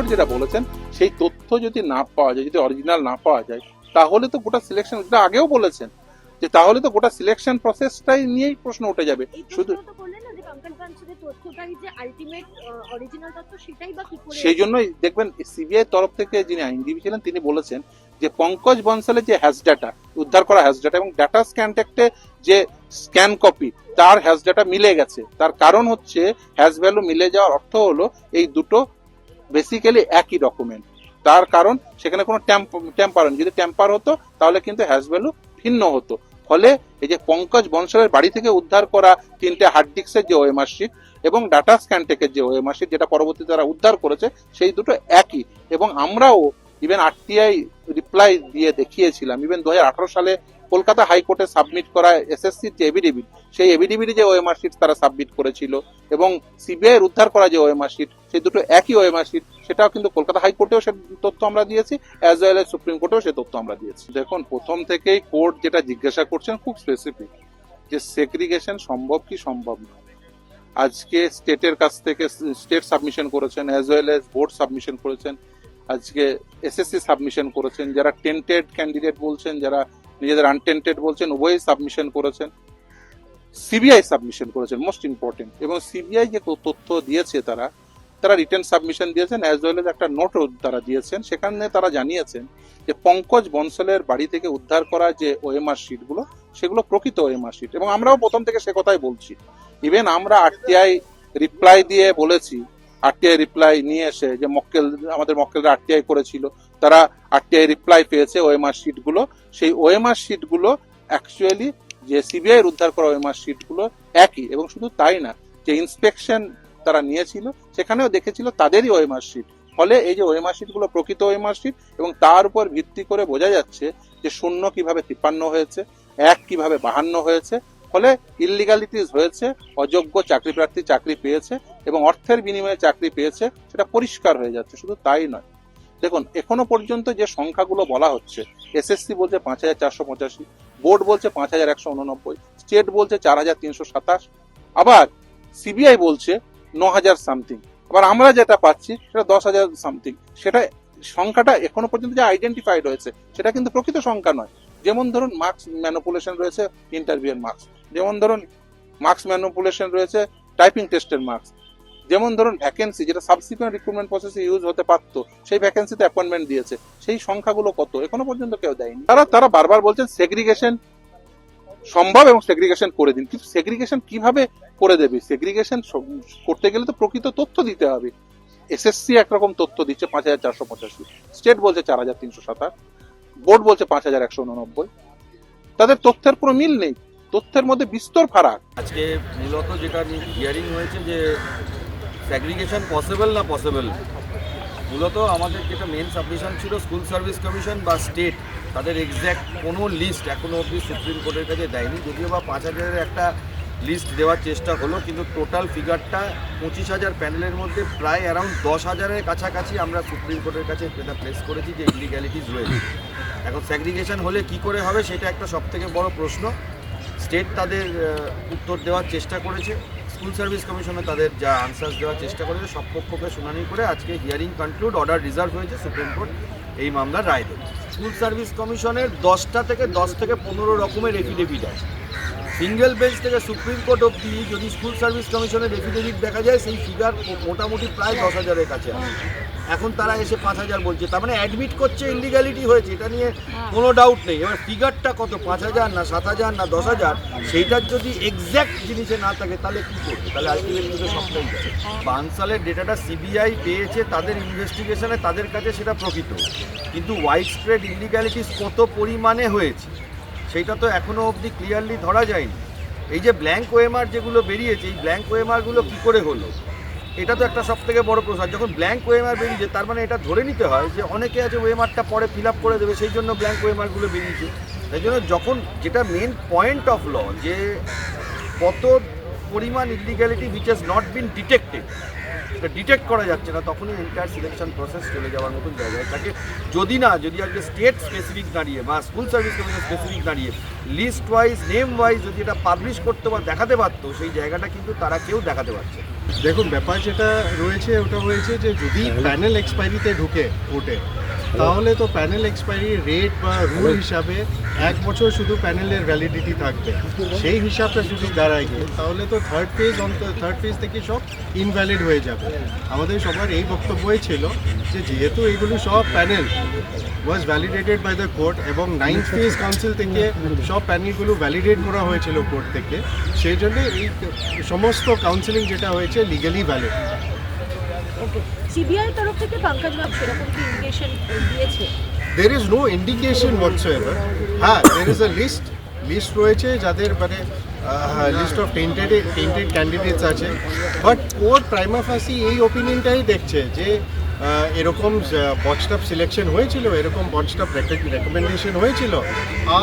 Court যেটা বলেছেন সেই তথ্য যদি না পাওয়া যায়, যদি অরিজিনাল না পাওয়া যায়, তাহলে তো গোটা সিলেকশন, যেটা আগেও বলেছেন যে তাহলে তো গোটা সিলেকশন প্রসেসটাই নিয়েই প্রশ্ন উঠে যাবে। শুধু সেই জন্যই দেখবেন সিবিআই তরফ থেকে যিনি আইনজীবী ছিলেন তিনি বলেছেন যে পঙ্কজ বনসালের যে হ্যাশ ডাটা, উদ্ধার করা হ্যাশ ডাটা এবং ডাটা স্ক্যানটেক্টে যে স্ক্যান কপি, তার হ্যাশ ডাটা মিলে গেছে। তার কারণ হচ্ছে হ্যাশ ভ্যালু মিলে যাওয়ার অর্থ হলো এই দুটো বেসিক্যালি একই ডকুমেন্ট। তার কারণ সেখানে কোনো ট্যাম্পার, যদি ট্যাম্পার হতো তাহলে কিন্তু হ্যাশ ভ্যালু ভিন্ন হতো। ফলে এই যে পঙ্কজ বনসালের বাড়ি থেকে উদ্ধার করা 3টে হার্ড ডিস্কের যে ওএমআর শিট এবং ডাটা স্ক্যানটেকের যে ওএমআর শিট যেটা পরবর্তীতে তারা উদ্ধার করেছে, সেই দুটো একই। এবং আমরাও ইভেন আরটিআই রিপ্লাই দিয়ে দেখিয়েছিলাম, ইভেন 2018 সালে কলকাতা হাইকোর্টে সাবমিট করা এসএসসির যে এভিডেভিট, সেই এভিডেভিট যে ওএমআর শিট তারা সাবমিট করেছিল এবং সিবিআই এর উদ্ধার করা যে ওএমআর শিট, সেই দুটো একই ওএমআর শিট। সেটাও কিন্তু কলকাতা হাইকোর্টেও সে তথ্য আমরা দিয়েছি, অ্যাজ ওয়েল এজ সুপ্রিম কোর্টেও সে তথ্য আমরা দিয়েছি। দেখুন, প্রথম থেকেই কোর্ট যেটা জিজ্ঞাসা করছেন খুব স্পেসিফিক, যে সেগ্রিগেশন সম্ভব কি সম্ভব না। আজকে স্টেটের কাছ থেকে স্টেট সাবমিশন করেছেন, as well as board submission করেছেন, আজকে এসএসসি সাবমিশন করেছেন, যারা টেন্টেড ক্যান্ডিডেট বলছেন, যারা নিজেদের আনটেন্টেড বলছেন, উভয়ই সাবমিশন করেছেন, সিবিআই সাবমিশন করেছেন মোস্ট ইম্পর্টেন্ট। এবং সিবিআই যে তথ্য দিয়েছে তারা রিটেন সাবমিশন দিয়েছেন, অ্যাজ ওয়েল এজ একটা নোট তারা দিয়েছেন। সেখানে তারা জানিয়েছেন যে পঙ্কজ বনসালের বাড়ি থেকে উদ্ধার করা যে ওএমআর শিটগুলো, সেগুলো প্রকৃত ওএমআর শিট। এবং আমরাও প্রথম থেকে সে কথাই বলছি। ইভেন আমরা আরটিআই রিপ্লাই দিয়ে বলেছি, আরটিআই রিপ্লাই নিয়ে এসে যে আমাদের মক্কেলরা আরটিআই করেছিল, তারা আরটিআই রিপ্লাই পেয়েছে ওএমআর শিটগুলো, সেই ওএমআর শিটগুলো অ্যাকচুয়ালি যে সিবিআই এর উদ্ধার করা ওএমআর শিটগুলো একই। এবং শুধু তাই না, যে ইন্সপেকশন তারা নিয়েছিল সেখানেও দেখেছিল তাদেরই ওএমআর শিট। ফলে এই যে ওএমআর শিটগুলো প্রকৃত ওএমআর শিট এবং তার উপর ভিত্তি করে বোঝা যাচ্ছে যে 0 কিভাবে 53 হয়েছে, 1 কিভাবে 52 হয়েছে। ফলে ইললিগালিটিস হয়েছে, অযোগ্য চাকরি প্রার্থী চাকরি পেয়েছে এবং অর্থের বিনিময়ে চাকরি পেয়েছে, সেটা পরিষ্কার হয়ে যাচ্ছে। শুধু তাই নয়, দেখুন এখনো পর্যন্ত যে সংখ্যাগুলো বলা হচ্ছে, এসএসসি বলছে 5485, বোর্ড বলছে 5189, স্টেট বলছে 4327, আবার সিবিআই বলছে 9000 সামথিং, আবার আমরা যেটা পাচ্ছি সেটা 10,000 সামথিং। সেটা সংখ্যাটা এখনো পর্যন্ত যে আইডেন্টিফাইড হয়েছে সেটা কিন্তু প্রকৃত সংখ্যা নয়। যেমন ধরুন মার্কস ম্যানিপুলেশন রয়েছে ইন্টারভিউয়ের মার্কস, যেমন ধরুন মার্কস ম্যানিপুলেশন রয়েছে টাইপিং টেস্টের মার্কস, যেমন ধরুন ভ্যাকেন্সি যেটা সাবসিকুয়েন্ট রিক্রুটমেন্ট প্রসেসে ইউজ হতে পারতো, সেই ভ্যাকেন্সিতে অ্যাপয়েন্টমেন্ট দিয়েছে, সেই সংখ্যাগুলো কত এখনো পর্যন্ত কেউ দেয়নি। তারা বারবার বলছেন সেগ্রিগেশন সম্ভব এবং সেগ্রিগেশন করে দিন, কিন্তু সেগ্রিগেশন কিভাবে করে দেবে? সেগ্রিগেশন করতে গেলে তো প্রকৃত তথ্য দিতে হবে। এসএসসি একরকম তথ্য দিচ্ছে 5485, স্টেট বলছে 4327, বোর্ড বলছে 5189, তাদের তথ্যের কোনো মিল নেই, তথ্যের মধ্যে বিস্তর ফারাক। আজকে মূলত যেটা হিয়ারিং হয়েছে যে সেগ্রিগেশন পসিবল না পসিবল, মূলত আমাদের যেটা মেন সাবমিশন ছিল স্কুল সার্ভিস কমিশন বা স্টেট, তাদের এক্স্যাক্ট কোনো লিস্ট এখনও অবধি সুপ্রিম কোর্টের কাছে দেয়নি। যদিও বা 5000-এর একটা লিস্ট দেওয়ার চেষ্টা হলো, কিন্তু টোটাল ফিগারটা 25,000 প্যানেলের মধ্যে প্রায় অ্যারাউন্ড 10,000-এর কাছাকাছি আমরা সুপ্রিম কোর্টের কাছে এটা প্লেস করেছি যে ইলিগ্যালিটিস রয়েছে। এখন সেগ্রিগেশন হলে কি করে হবে সেটা একটা সবথেকে বড় প্রশ্ন। স্টেট তাদের উত্তর দেওয়ার চেষ্টা করেছে, স্কুল সার্ভিস কমিশনে তাদের যা আনসার্স দেওয়ার চেষ্টা করেছে, সব পক্ষকে শুনানি করে আজকে হিয়ারিং কনক্লুড, অর্ডার রিজার্ভ হয়েছে, সুপ্রিম কোর্ট এই মামলার রায় দেবে। স্কুল সার্ভিস কমিশনের 10 থেকে 15 রকমের এফিডেভিট আছে। সিঙ্গেল বেঞ্চ থেকে সুপ্রিম কোর্ট অবধি যদি স্কুল সার্ভিস কমিশনের এফিডেভিট দেখা যায়, সেই ফিগার মোটামুটি প্রায় 10,000-এর কাছে আছে। এখন তারা এসে 5,000 বলছে, তার মানে অ্যাডমিট করছে ইলিগ্যালিটি হয়েছে, এটা নিয়ে কোনো ডাউট নেই। এবার ফিগারটা কত, 5,000 না 7,000 না 10,000, সেইটার যদি এক্স্যাক্ট জিনিসে না থাকে তাহলে কী করবে? তাহলে আলটিমেটলি তো সবটাই যাবে। বানসালের ডেটাটা সিবিআই পেয়েছে তাদের ইনভেস্টিগেশনে, তাদের কাছে সেটা প্রকৃত, কিন্তু ওয়াইড স্প্রেড ইলিগ্যালিটিস কত পরিমাণে হয়েছে সেইটা তো এখনও অবধি ক্লিয়ারলি ধরা যায়নি। এই যে ব্ল্যাঙ্ক ওএমআর যেগুলো বেরিয়েছে, এই ব্ল্যাঙ্ক ওএমআরগুলো কী করে হলো, এটা তো একটা সবথেকে বড় প্রশ্ন। যখন ব্ল্যাঙ্ক ওএমআর বেরিয়েছে তার মানে এটা ধরে নিতে হয় যে অনেকে আছে ওএমআরটা পরে ফিল আপ করে দেবে, সেই জন্য ব্ল্যাঙ্ক ওএমআরগুলো বেরিয়েছে। তাই জন্য যখন যেটা মেন পয়েন্ট অফ ল, যে কত পরিমাণ ইলিগ্যালিটি which has not been detected, এটা ডিটেক্ট করা যাচ্ছে না, তখনই এন্টায়ার সিলেকশন প্রসেস চলে যাওয়ার মতন জায়গায় থাকে। যদি আজকে স্টেট স্পেসিফিক দাঁড়িয়ে বা স্কুল সার্ভিস কমিশন স্পেসিফিক দাঁড়িয়ে লিস্ট ওয়াইজ, নেম ওয়াইজ যদি এটা পাবলিশ করতে বা দেখাতে পারতো, সেই জায়গাটা কিন্তু তারা কেউ দেখাতে পারছে না। দেখুন, ব্যাপার যেটা রয়েছে ওটা হয়েছে যে যদি প্যানেল এক্সপায়ারিতে ঢুকে ওঠে, তাহলে তো প্যানেল এক্সপায়ারি রেট বা রুল হিসাবে 1 বছর শুধু প্যানেলের ভ্যালিডিটি থাকবে। সেই হিসাবটা যদি দাঁড়ায় গিয়ে, তাহলে তো থার্ড ফেজ থেকে সব ইনভ্যালিড হয়ে যাবে। আমাদের সবার এই বক্তব্যই ছিল যে যেহেতু এগুলো সব panel was validated by the court এবং 9th ফেজ কাউন্সিল থেকে সব প্যানেলগুলো ভ্যালিডেট করা হয়েছিল কোর্ট থেকে, সেই জন্য এই সমস্ত কাউন্সিলিং যেটা হয়েছে লিগালি ভ্যালিড। ওকে, সিবিআই তরফ থেকে পঙ্কজ বাবু সেরকম কি ইন্ডিকেশন দিয়েছে? There is no indication whatsoever. হ্যাঁ, there is a লিস্ট রয়েছে যাদের মানে লিস্ট অফ টেন্টেড ক্যান্ডিডেটস আছে, বাট কোর্ট প্রাইমা ফাসি এই ওপিনিয়নটাই দেখছে যে এরকম বটস্টাফ সিলেকশন হয়েছিল, এরকম বটস্টাফ রেকমেন্ডেশন হয়েছিল,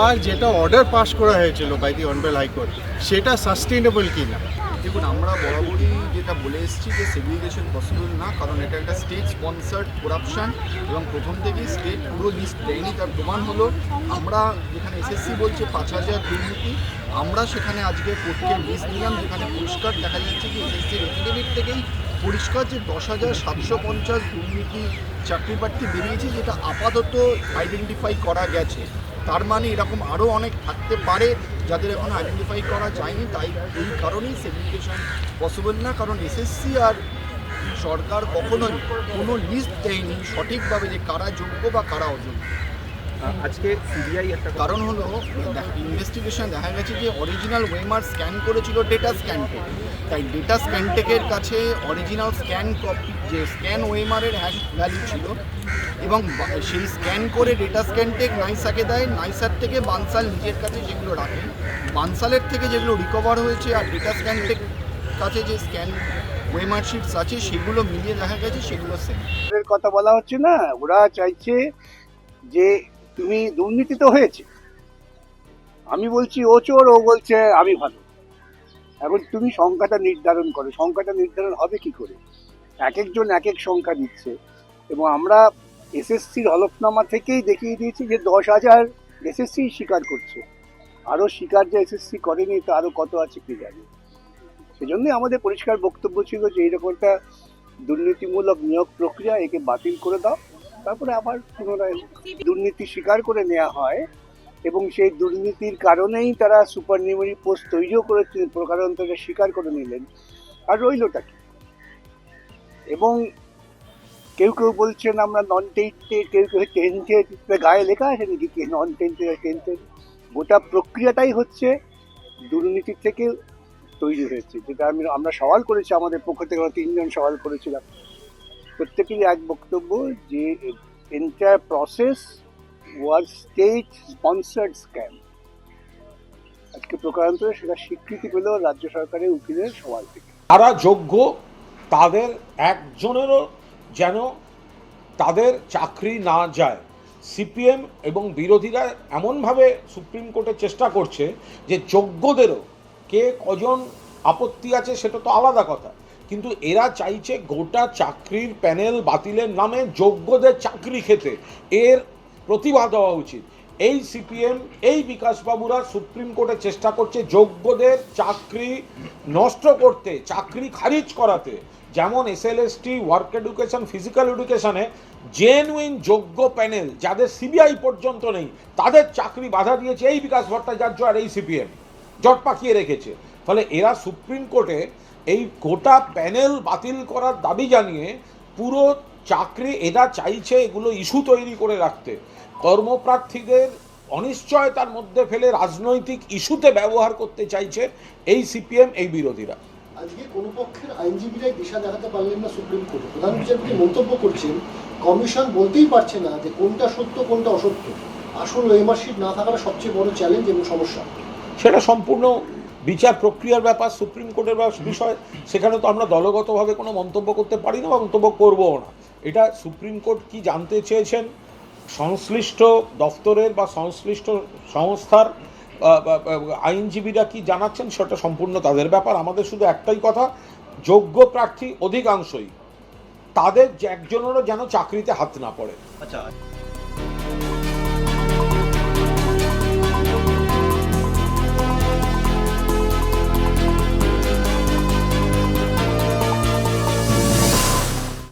আর যেটা অর্ডার পাস করা হয়েছিল বাই দি অনারেবল হাইকোর্ট সেটা সাস্টেনেবল কি না। দেখুন, আমরা বরাবরই যেটা বলে এসেছি যে সেগ্রিগেশন পসিবল না, কারণ এটা একটা স্টেট স্পন্সার্ড করাপশান এবং প্রথম থেকেই স্টেট পুরো লিস্ট দেয়নি। তার প্রমাণ হলো আমরা যেখানে এসএসসি বলছে 5,000 দুর্নীতি, আমরা সেখানে আজকে কোর্টকে লিস্ট দিলাম যেখানে পরিষ্কার দেখা যাচ্ছে যে এসএসসির এফিডেভিট থেকেই পরিষ্কার যে 10,750 দুর্নীতি চাকরি প্রার্থী বেরিয়েছে, যেটা আপাতত আইডেন্টিফাই করা গেছে। তার মানে এরকম আরও অনেক থাকতে পারে যাদের এখনো আইডেন্টিফাই করা যায়নি। তাই এই কারণেই সেগ্রিগেশন পসিবল না, কারণ এসএসসি আর সরকার কখনোই কোনো লিস্ট দেয়নি সঠিকভাবে যে কারা যোগ্য বা কারা অযোগ্য। আজকে সিবিআই একটা কারণ হলো ইনভেস্টিগেশন দেখা গেছে যে অরিজিনাল ওয়েমার স্ক্যান করেছিল ডেটা স্ক্যানটেক, তাই ডেটা স্ক্যানটেকের কাছে অরিজিনাল স্ক্যান কপি যে স্ক্যান ওয়েমারের হ্যাশ ভ্যালু ছিল এবং সেই স্ক্যান করে ডেটা স্ক্যানটেক নাইসাকে দেয়, নাইসার থেকে বানসাল নিজের কাছে সেগুলো রাখেন, বানসালের থেকে যেগুলো রিকভার হয়েছে আর ডেটা স্ক্যানটেক কাছে যে স্ক্যান ওয়েমার শিটস আছে সেগুলো মিলিয়ে দেখা গেছে সেগুলো সেম। এর কথা বলা হচ্ছে না, ওরা চাইছে যে তুমি দুর্নীতি তো হয়েছে, আমি বলছি ও চোর, ও বলছে আমি ভালো। এখন তুমি সংখ্যাটা নির্ধারণ করো, সংখ্যাটা নির্ধারণ হবে কি করে? এক একজন এক এক সংখ্যা দিচ্ছে, এবং আমরা এসএসসির হলফনামা থেকেই দেখিয়ে দিয়েছি যে 10,000 এসএসসি স্বীকার করছে, আরও স্বীকার যে এসএসসি করেনি তো আরও কত আছে কে জানে। সেজন্যই আমাদের পরিষ্কার বক্তব্য ছিল যে এইরকম একটা দুর্নীতিমূলক নিয়োগ প্রক্রিয়া, একে বাতিল করে দাও, তারপরে আবার পুনরায় দুর্নীতি স্বীকার করে নেওয়া হয়। এবং সেই দুর্নীতির কারণেই তারা সুপারনিউমারি পোস্ট তৈরিও করেছিলেন, প্রকারান্তরে স্বীকার করে নিলেন, আর রইলটা কি? এবং কেউ কেউ বলছেন আমরা নন টেন্টেড, কেউ কেউ টেন্টেড, গায়ে লেখা আছে নাকি কি নন টেন্টেড আর টেন্টেড? গোটা প্রক্রিয়াটাই হচ্ছে দুর্নীতি থেকে তৈরি হয়েছে, যেটা আমরা সওয়াল করেছি, আমাদের পক্ষ থেকে আমরা 3 জন সওয়াল করেছিলাম। প্রত্যেকেরই এক বক্তব্য যে entire process was state sponsored scam. আজকে প্রকারান্তরে সেটা স্বীকৃতি পেল রাজ্য সরকারের উকিলের সওয়াল থেকে। তারা যোগ্য, তাদের একজনেরও যেন তাদের চাকরি না যায়। সিপিএম এবং বিরোধীরা এমনভাবে সুপ্রিম কোর্টের চেষ্টা করছে যে যোগ্যদেরও, কে কজন আপত্তি আছে সেটা তো আলাদা কথা, কিন্তু এরা চাইছে গোটা চাকরির প্যানেল বাতিলের নামে যোগ্যদের চাকরি খেতে। এর প্রতিবাদ হওয়া উচিত। এই সিপিএম, এই বিকাশবাবুরা সুপ্রিম কোর্টে চেষ্টা করছে যোগ্যদের চাকরি নষ্ট করতে, চাকরি খারিজ করাতে। যেমন এসএলএসটি, ওয়ার্ক এডুকেশন, ফিজিক্যাল এডুকেশনে জেনুইন যোগ্য প্যানেল যাদের সিবিআই পর্যন্ত নেই, তাদের চাকরি বাধা দিয়েছে এই বিকাশ ভট্টাচার্য আর এই সিপিএম, জট পাকিয়ে রেখেছে। ফলে এরা সুপ্রিম কোর্টে এই গোটা প্যানেল বাতিল করার দাবি জানিয়ে পুরো চাকরি এরা চাইছে এগুলো ইস্যু তৈরি করে রাখতে, কর্মপ্রার্থীদের অনিশ্চয়তার মধ্যে ফেলে রাজনৈতিক ইস্যুতে ব্যবহার করতে চাইছে এই সিপিএম, এই বিরোধীরা। আজকে কোনো পক্ষের আইনজীবীরাই দিশা দেখাতে পারলেন না সুপ্রিম কোর্টে। প্রধান বিচারপতি মন্তব্য করছেন কমিশন বলতেই পারছে না যে কোনটা সত্য কোনটা অসত্য। আসল ওয়েমারশিট না থাকাটা সবচেয়ে বড় চ্যালেঞ্জ এবং সমস্যা। সেটা সম্পূর্ণ বিচার প্রক্রিয়ার ব্যাপার, সুপ্রিম কোর্টের বিষয়। সেখানে তো আমরা দলগতভাবে কোনো মন্তব্য করতে পারি না বা মন্তব্য করবও না। এটা সুপ্রিম কোর্ট কি জানতে চেয়েছেন, সংশ্লিষ্ট দফতরের বা সংশ্লিষ্ট সংস্থার আইনজীবীরা কি জানাচ্ছেন, সেটা সম্পূর্ণ তাদের ব্যাপার। আমাদের শুধু একটাই কথা, যোগ্য প্রার্থী অধিকাংশই, তাদের একজনেরও যেন চাকরিতে হাত না পড়ে। আচ্ছা।